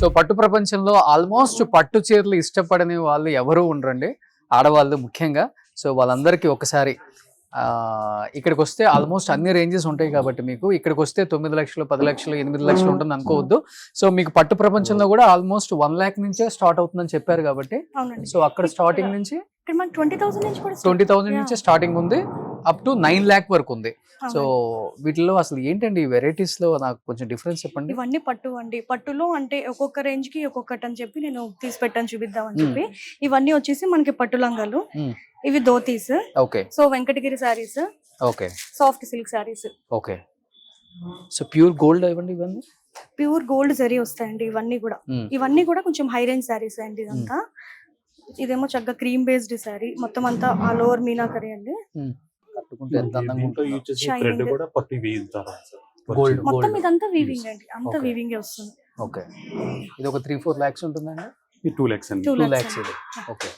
So పట్టు ప్రపంచంలో almost పట్టు చీరలు ఇష్టపడని వాళ్ళు ఎవరు ఉండరండి, ఆడవాళ్ళు ముఖ్యంగా. సో వాళ్ళందరికీ ఒకసారి ఇక్కడికి వస్తే ఆల్మోస్ట్ అన్ని రేంజెస్ ఉంటాయి కాబట్టి మీకు ఇక్కడికి వస్తే 9 లక్షలు 10 లక్షలు 8 లక్షలు ఉంటుంది అనుకోవద్దు. సో మీకు పట్టు ప్రపంచంలో కూడా ఆల్మోస్ట్ 1 lakh నుంచే స్టార్ట్ అవుతుందని చెప్పారు కాబట్టి, సో అక్కడ స్టార్టింగ్ నుంచి 20,000 నుంచి స్టార్టింగ్ ఉంది, అప్ టు 9 lakh వరకు ఉంది. సో వీటిలో అసలు ఏంటండి వెరైటీస్ లో నాకు కొంచెం డిఫరెన్స్ చెప్పండి. ఇవన్నీ పట్టు అండి. పట్టులో అంటే ఒక్కొక్క రేంజ్ కి ఒక్కొక్కటి అని చెప్పి నేను తీసి పెట్టాను చూపిద్దామని చెప్పి. ఇవన్నీ వచ్చేసి మనకి పట్టు లంగాలు, ఇవి dhotis. Okay. So Venkatagiri saris, okay, soft silk saris. Okay. So pure gold ఇవ్వండి, ఇవన్నీ ప్యూర్ గోల్డ్ జరీ వస్తాయండి. ఇవన్నీ కూడా కొంచెం హై రేంజ్ సారీస్ అండి. ఇదంతా ఇదేమో చక్కగా క్రీమ్ బేస్డ్ సారీ, మొత్తం అంతా ఆల్ ఓవర్ మీనాకరీ అండి. కట్టుకుంటే ఎంత అందంగా ఉంటుంది. థ్రెడ్ కూడా పట్టి వీవించారు గోల్డ్ మొత్తం ఇదంతా వీవింగ్ అండి, అంతా వీవింగ్ వస్తుంది. ఓకే. ఇది ఒక 3-4 lakhs ఉంటుందండి. 2 lakhs అండి. 2 lakhs ఇది. ఓకే.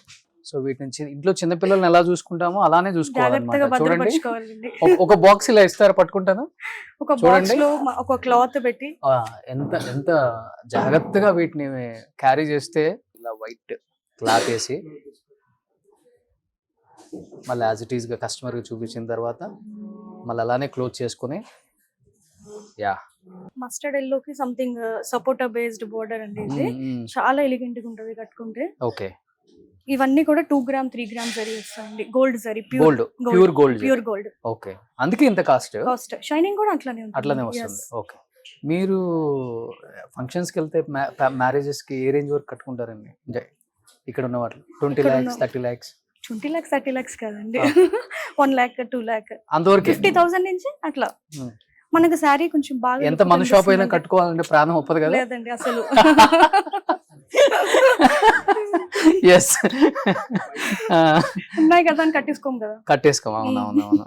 సో వీటి నుంచి ఇంట్లో చిన్న పిల్లల్ని ఎలా చూసుకుంటామో అలానే చూసుకోవాలన్నమాట. చూడండి, ఒక బాక్స్ ఇలా ఇస్తారు, పట్టుకుంటాను. ఒక బాక్స్ లో ఒక క్లాత్ పెట్టి ఎంత ఎంత జాగ్రత్తగా వీటిని క్యారీ చేస్తే, ఇలా వైట్ క్లాత్ వేసి మళ్ళీ యాజ్ ఇట్ ఈస్ గా కస్టమర్ కి చూపించిన తర్వాత మళ్ళీ అలానే క్లోజ్ చేసుకుని, యా మస్టర్డ్ ఎల్లో కి సంథింగ్ సపోటా బేస్డ్ బోర్డర్ అండి. ఇది చాలా ఎలిగెంట్ గా ఉంటది కట్టుకుంటే. ఓకే. ఇవన్నీ కూడా 2 gram 3 gram జరీ వస్తాయండి. Gold zari, pure gold. Okay. అందుకే ఇంత కాస్ట్. షైనింగ్ కూడా అట్లానే వస్తుంది. ఓకే. మీరు ఫంక్షన్స్ కి వెళ్తే మ్యారేజెస్ కి ఏ రేంజ్ వరకు కట్టుకుంటారండి? ఇక్కడ ఉన్న వాటిలో 20 lakhs 30 lakhs 20 lakhs 30 lakhs కాదండి. 1 lakh 2 lakh అంతవరకు 50,000 నుంచి అట్లా. మనకు శారీ కొంచెం బాగా ఎంత మన షాప్ అయినా కట్టుకోవాలంటే ప్రాణం ఒప్పదు కదా. లేదండి అసలు. ఎస్ ఉన్నాయి కదా అని కట్టేసుకోం కదా. అవునవునవును.